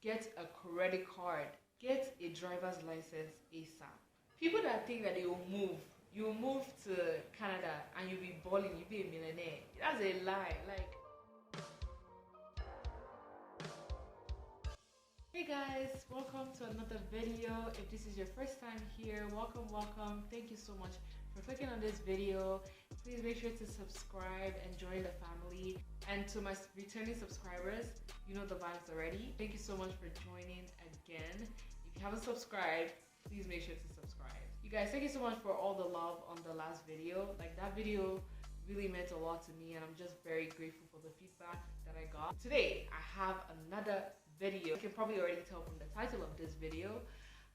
get a credit card, get a driver's license ASAP. People that think that they will move, you move to Canada and you'll be balling, you'll be a millionaire. That's a lie. Like, hey guys, welcome to another video. If this is your first time here, welcome. Thank you so much for clicking on this video. Please make sure to subscribe and join the family. And to my returning subscribers, you know the vibes already. Thank you so much for joining again. If you haven't subscribed, please make sure to subscribe. You guys, thank you so much for all the love on the last video. Like, that video really meant a lot to me, and I'm just very grateful for the feedback that I got. Today, I have another video. You can probably already tell from the title of this video.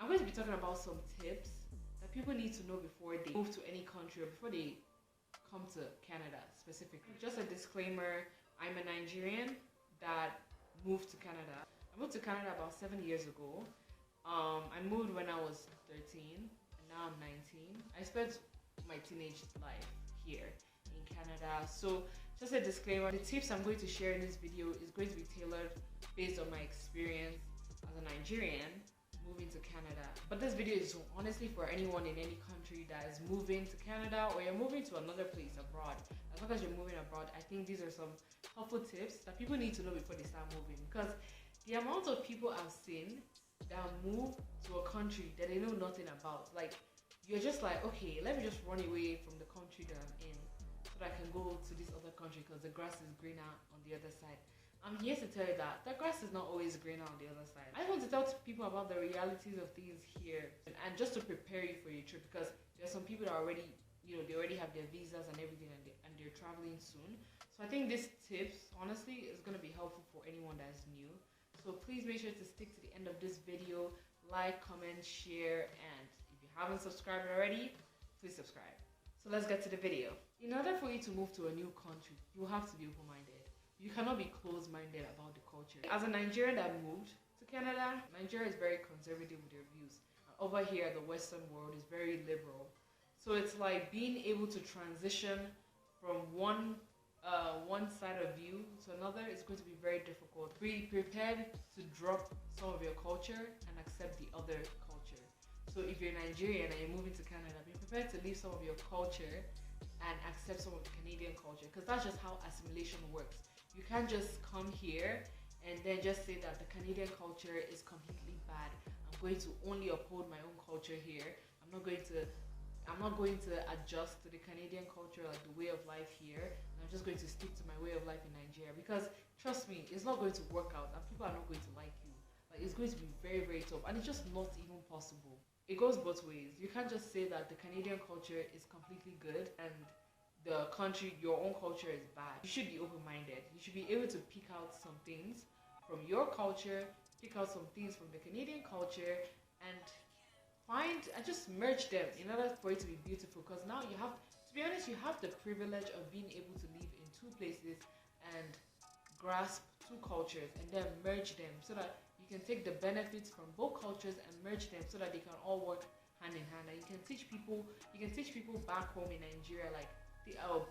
I'm going to be talking about some tips that people need to know before they move to any country or before they come to Canada specifically. Just a disclaimer, I'm a Nigerian that moved to Canada. I moved to Canada about 7 years ago. I moved when I was 13 and now I'm 19. I spent my teenage life here in Canada. So just a disclaimer, the tips I'm going to share in this video is going to be tailored based on my experience as a Nigerian moving to Canada. But this video is honestly for anyone in any country that is moving to Canada, or you're moving to another place abroad. As long as you're moving abroad, I think these are some helpful tips that people need to know before they start moving. Because the amount of people I've seen that move to a country that they know nothing about, like, you're just like, okay, let me just run away from the country that I'm in so that I can go to this other country because the grass is greener on the other side. I'm here to tell you that the grass is not always greener on the other side. I want to tell people about the realities of things here and just to prepare you for your trip, because there's some people that already, they already have their visas and everything, and they're traveling soon. So I think this tips, honestly, is going to be helpful for anyone that is new. So please make sure to stick to the end of this video. Like, comment, share, and if you haven't subscribed already, please subscribe. So let's get to the video. In order for you to move to a new country, you have to be open-minded. You cannot be closed-minded about the culture. As a Nigerian that moved to Canada, Nigeria is very conservative with their views. Over here, the Western world is very liberal. So it's like being able to transition from one side of view to another is going to be very difficult. Be prepared to drop some of your culture and accept the other culture. So if you're Nigerian and you're moving to Canada, be prepared to leave some of your culture and accept some of the Canadian culture, because that's just how assimilation works. You can't just come here and then just say that the Canadian culture is completely bad. I'm going to only uphold my own culture here. I'm not going to adjust to the Canadian culture, like the way of life here. I'm just going to stick to my way of life in Nigeria, because trust me, it's not going to work out and people are not going to like you. Like, it's going to be very, very tough, and it's just not even possible. It goes both ways. You can't just say that the Canadian culture is completely good and the country, your own culture, is bad. You should be open-minded. You should be able to pick out some things from your culture, pick out some things from the Canadian culture, and just merge them in order for it to be beautiful. Because now you have, to be honest, you have the privilege of being able to live in two places and grasp two cultures and then merge them so that you can take the benefits from both cultures and merge them so that they can all work hand in hand. And you can teach people back home in Nigeria, like,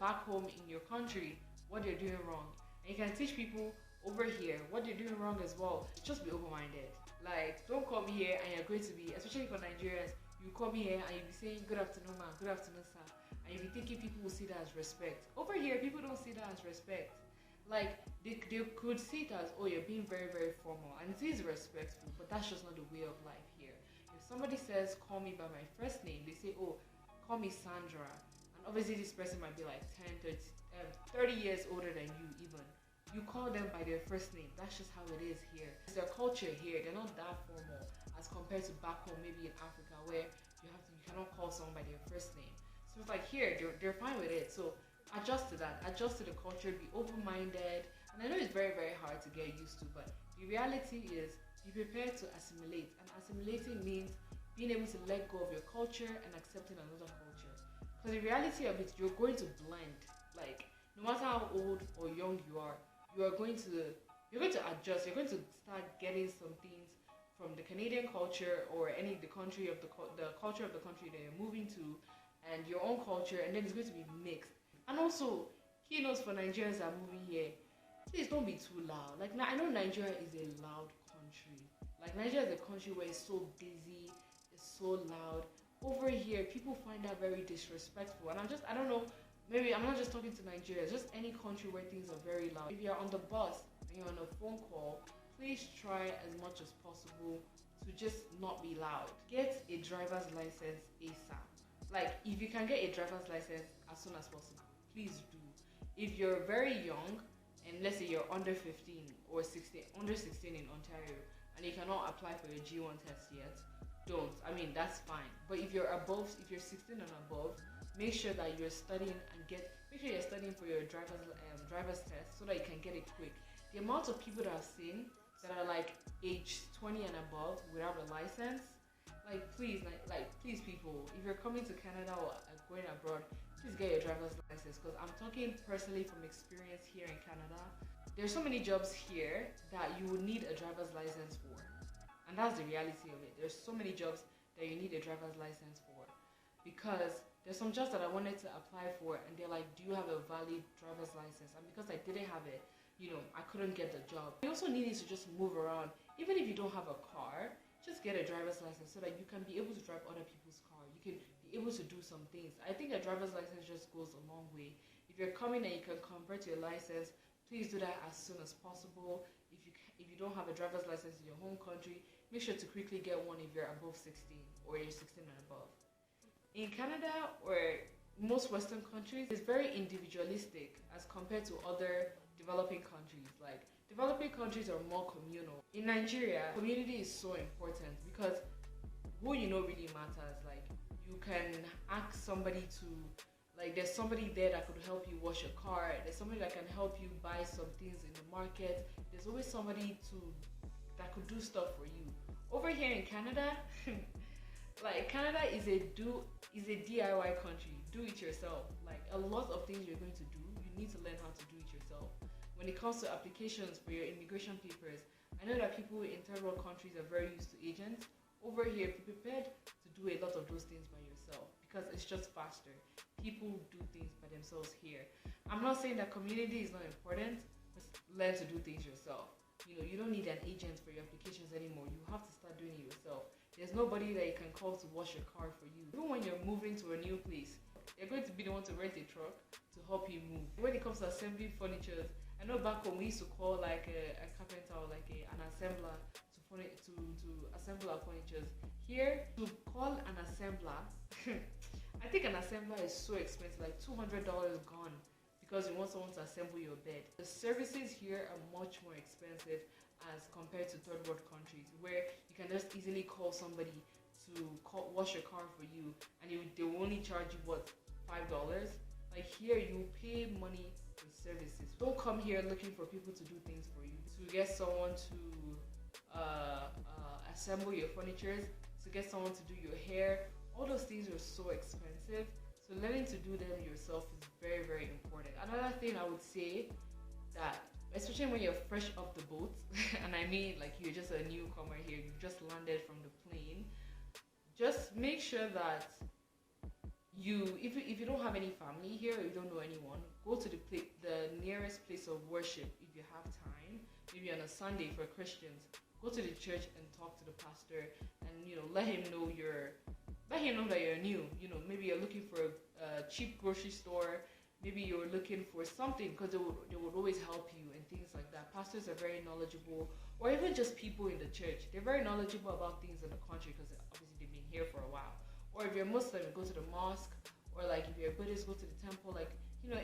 back home in your country, what they're doing wrong, and you can teach people over here what they're doing wrong as well. Just be open-minded. Like, don't come here and you're going to be, especially for Nigerians, you come here and you'll be saying good afternoon ma'am, good afternoon sir, and you'll be thinking people will see that as respect. Over here, people don't see that as respect. Like, they could see it as, oh, you're being very, very formal, and it is respectful, but that's just not the way of life here. If somebody says call me by my first name, they say, oh, call me Sandra. Obviously, this person might be like 10, 30 years older than you even. You call them by their first name. That's just how it is here. It's their culture here. They're not that formal as compared to back home, maybe in Africa, where you cannot call someone by their first name. So it's like here, they're fine with it. So adjust to that. Adjust to the culture. Be open-minded. And I know it's very, very hard to get used to, but the reality is be prepared to assimilate. And assimilating means being able to let go of your culture and accepting another culture. Because the reality of it, you're going to blend. Like, no matter how old or young you are going to adjust. You're going to start getting some things from the Canadian culture or the culture of the country that you're moving to, and your own culture, and then it's going to be mixed. And also, key notes for Nigerians that are moving here: please don't be too loud. Like, I know Nigeria is a loud country. country. Like Nigeria is a country where it's so busy, it's so loud. Over here, people find that very disrespectful. And I don't know, maybe I'm not just talking to Nigeria, just any country where things are very loud. If you're on the bus and you're on a phone call, please try as much as possible to just not be loud. Get a driver's license ASAP. Like, if you can get a driver's license as soon as possible, please do. If you're very young, and let's say you're under 15 or 16, under 16 in Ontario, and you cannot apply for your G1 test yet, don't. I mean, that's fine. But if you're 16 and above, make sure that you're studying and make sure you're studying for your driver's test so that you can get it quick. The amount of people that I've seen that are like age 20 and above without a license, please people, if you're coming to Canada or going abroad, please get your driver's license, because I'm talking personally from experience here in Canada. There's so many jobs here that you will need a driver's license for, and that's the reality of it. There's so many jobs that you need a driver's license for, because there's some jobs that I wanted to apply for and they're like, do you have a valid driver's license? And because I didn't have it, I couldn't get the job. You also need to just move around. Even if you don't have a car, just get a driver's license so that you can be able to drive other people's car. You can be able to do some things. I think a driver's license just goes a long way. If you're coming and you can convert your license, please do that as soon as possible. If you don't have a driver's license in your home country, make sure to quickly get one if you're above 16 or you're 16 and above. In Canada or most Western countries, it's very individualistic as compared to other developing countries. Like, developing countries are more communal. In Nigeria, community is so important because who you know really matters. Like, you can ask somebody to, there's somebody there that could help you wash your car. There's somebody that can help you buy some things in the market. There's always somebody that could do stuff for you. Over here in Canada, Canada is a DIY country. Do it yourself. Like, a lot of things you're going to do, you need to learn how to do it yourself. When it comes to applications for your immigration papers, I know that people in third world countries are very used to agents. Over here, be prepared to do a lot of those things by yourself because it's just faster. People do things by themselves here. I'm not saying that community is not important, but learn to do things yourself. You don't need an agent for your applications anymore. You have to start doing it yourself. There's nobody that you can call to wash your car for you. Even when you're moving to a new place, you're going to be the one to rent a truck to help you move. When it comes to assembling furniture, I know back home we used to call a carpenter or an assembler to assemble our furniture. Here, to call an assembler, I think an assembler is so expensive, like $200 gone, because you want someone to assemble your bed. The services here are much more expensive as compared to third world countries, where you can just easily call somebody to wash your car for you, and they will only charge you $5. Like, here you pay money for services. Don't come here looking for people to do things for you, to get someone to assemble your furniture, to get someone to do your hair. All those things are so expensive, so learning to do them yourself is very, very important. Another thing I would say, that especially when you're fresh off the boat and I mean, like, you're just a newcomer here, you just landed from the plane, just make sure that if you don't have any family here or you don't know anyone, go to the nearest place of worship if you have time. Maybe on a Sunday for Christians, go to the church and talk to the pastor, and let him know that you're new. Maybe you're looking for a cheap grocery store. Maybe you're looking for something, because they would always help you and things like that. Pastors are very knowledgeable, or even just people in the church. They're very knowledgeable about things in the country because obviously they've been here for a while. Or if you're Muslim, go to the mosque, or if you're Buddhist, go to the temple.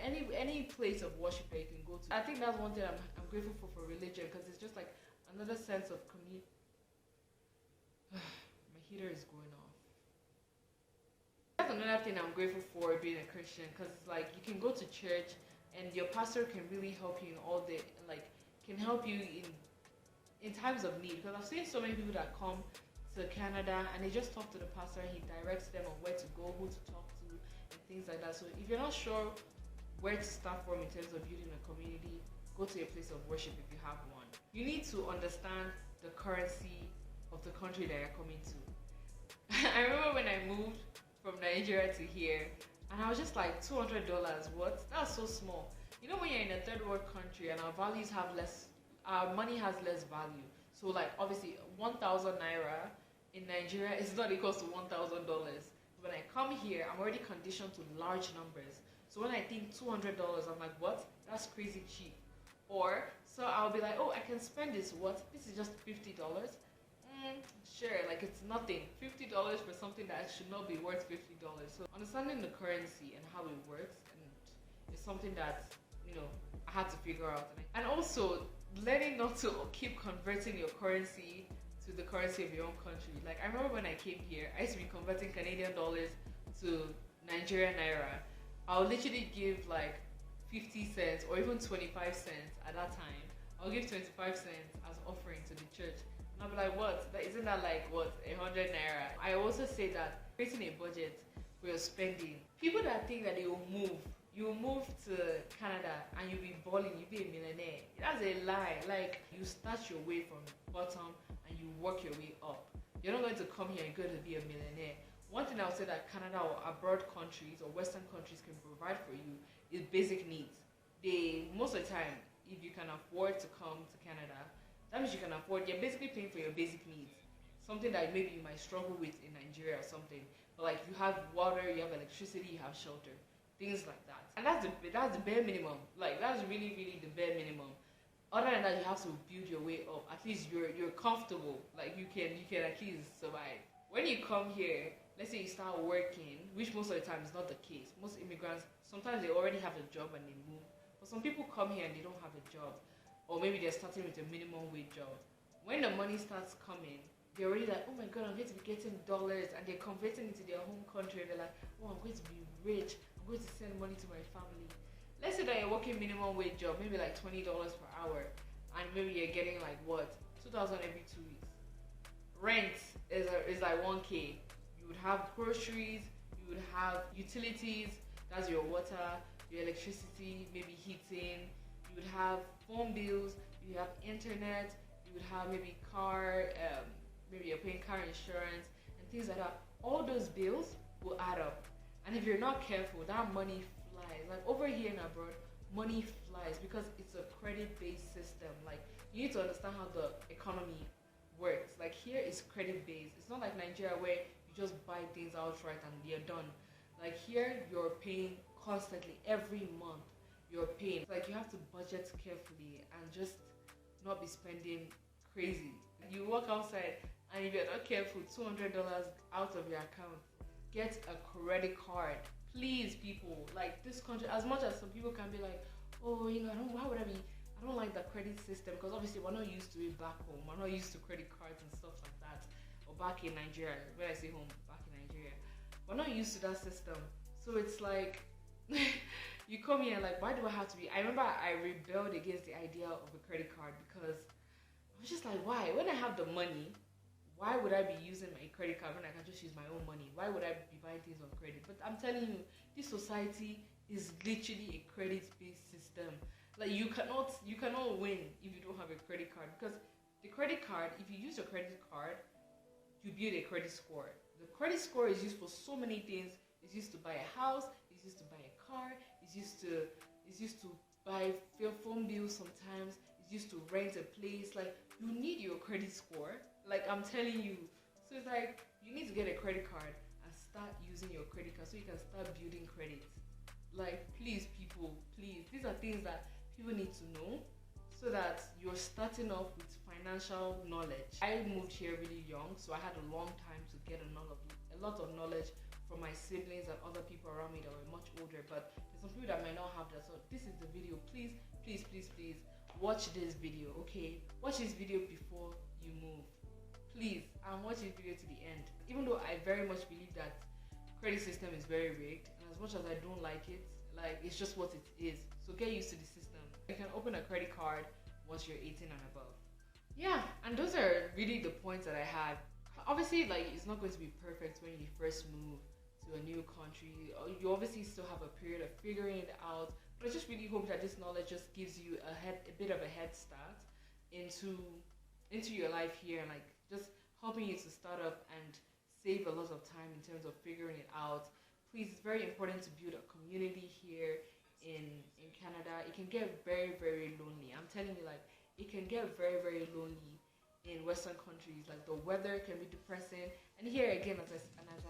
Any place of worship that you can go to. I think that's one thing I'm grateful for religion, because it's just like another sense of community. My heater is going off. That's another thing I'm grateful for being a Christian, because it's like you can go to church and your pastor can really help you in all the can help you in times of need. Because I've seen so many people that come to Canada and they just talk to the pastor and he directs them on where to go, who to talk to, and things like that. So if you're not sure where to start from in terms of building a community, go to a place of worship if you have one. You need to understand the currency of the country that you're coming to. I remember when I moved from Nigeria to here, and I was just like, $200, what? That's so small. When you're in a third world country and our money has less value, So like obviously 1,000 naira in Nigeria is not equal to $1,000. When I come here, I'm already conditioned to large numbers. So when I think $200, I'm like, what? That's crazy cheap. Or so I'll be like, oh, I can spend this. What? This is just $50. Sure, like it's nothing. $50 for something that should not be worth $50. So understanding the currency and how it works and is something that I had to figure out. And also learning not to keep converting your currency to the currency of your own country. Like I remember when I came here, I used to be converting Canadian dollars to Nigerian naira. I'll literally give like 50 cents or even 25 cents at that time. I'll give 25 cents as offering to the church. And I'll be like, what? Isn't that like what, 100 naira? I also say that creating a budget for your spending. People that think that they will move, you move to Canada and you'll be balling, you'll be a millionaire. That's a lie. Like you start your way from the bottom and you work your way up. You're not going to come here and go to be a millionaire. One thing I would say that Canada or abroad countries or Western countries can provide for you is basic needs. They, most of the time, if you can afford to come to Canada, that means you can afford, you're basically paying for your basic needs. Something that maybe you might struggle with in Nigeria or something. But like you have water, you have electricity, you have shelter. Things like that. And that's the bare minimum. Like that's really, really the bare minimum. Other than that, you have to build your way up. At least you're comfortable. Like you can at least survive. When you come here, let's say you start working, which most of the time is not the case. Most immigrants, sometimes they already have a job and they move. But some people come here and they don't have a job. Or maybe they're starting with a minimum wage job. When the money starts coming, they're already like, oh my god, I'm going to be getting dollars, and they're converting it to their home country, and they're like, oh, I'm going to be rich, I'm going to send money to my family. Let's say that you're working minimum wage job, maybe like $20 per hour, and maybe you're getting like what, 2,000 every 2 weeks. Rent is like 1K. You would have groceries, you would have utilities, that's your water, your electricity, maybe heating, you would have phone bills, you have internet, you would have maybe car, maybe you're paying car insurance and things like that. All those bills will add up. And if you're not careful, that money flies. Like over here in abroad, money flies because it's a credit-based system. Like you need to understand how the economy works. Like here is credit-based. It's not like Nigeria where you just buy things outright and you're done. Like here, you're paying constantly every month. You're paying. Like you have to budget carefully and just not be spending crazy. You walk outside and if you're not careful, $200 out of your account. Get a credit card. Please, people. Like this country, as much as some people can be like, oh, why would I don't like the credit system because obviously we're not used to it back home. We're not used to credit cards and stuff like that. Or back in Nigeria. When I say home, back in Nigeria. We're not used to that system. So it's like you come here like, why do I have to be? I remember I rebelled against the idea of a credit card because I was just like, why? When I have the money, why would I be using my credit card when I can just use my own money? Why would I be buying things on credit? But I'm telling you, this society is literally a credit-based system. Like you cannot win if you don't have a credit card because the credit card, if you use your credit card, you build a credit score. The credit score is used for so many things. It's used to buy a house. It's used to buy a car. It's used to buy phone bills sometimes. It's used to rent a place. Like you need your credit score. Like I'm telling you. So it's like you need to get a credit card and start using your credit card so you can start building credit. Like please, people, please. These are things that people need to know so that you're starting off with financial knowledge. I moved here really young, so I had a long time to get a lot of knowledge from my siblings and other people around me that were much older, but there's some people that might not have that. So this is the video. Please watch this video, okay? Watch this video before you move. Please, and watch this video to the end. Even though I very much believe that credit system is very rigged, and as much as I don't like it, like it's just what it is. So get used to the system. You can open a credit card once you're 18 and above. Yeah, and those are really the points that I had. Obviously, like it's not going to be perfect when you first move to a new country. You obviously still have a period of figuring it out, but I just really hope that this knowledge just gives you a bit of a head start into your life here, and like just helping you to start up and save a lot of time in terms of figuring it out. Please, it's very important to build a community here in Canada. It can get very, very lonely. I'm telling you, like it can get very, very lonely in Western countries. Like the weather can be depressing, and here again, as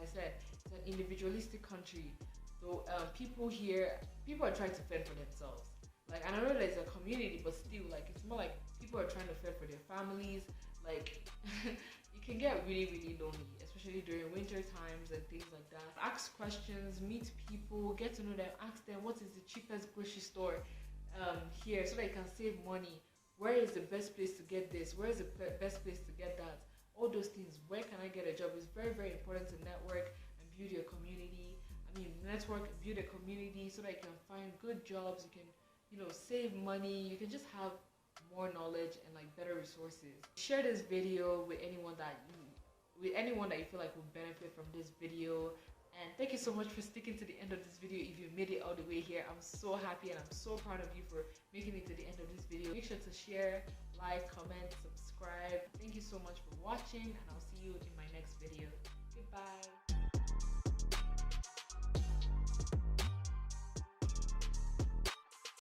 I said, it's an individualistic country. So people are trying to fend for themselves. Like, and I know there's a community, but still, like, it's more like people are trying to fend for their families. Like, it can get really, really lonely, especially during winter times and things like that. Ask questions, meet people, get to know them, ask them what is the cheapest grocery store here, so that you can save money. Where is the best place to get this? Where is the best place to get that? All those things. Where can I get a job? It's very, very important to network and build your community. Network, build a community so that you can find good jobs. You can, save money. You can just have more knowledge and like better resources. Share this video with anyone that you feel like will benefit from this video. And thank you so much for sticking to the end of this video. If you made it all the way here, I'm so happy and I'm so proud of you for making it to the end of this video. Make sure to share, like, comment, subscribe. Thank you so much for watching, and I'll see you in my next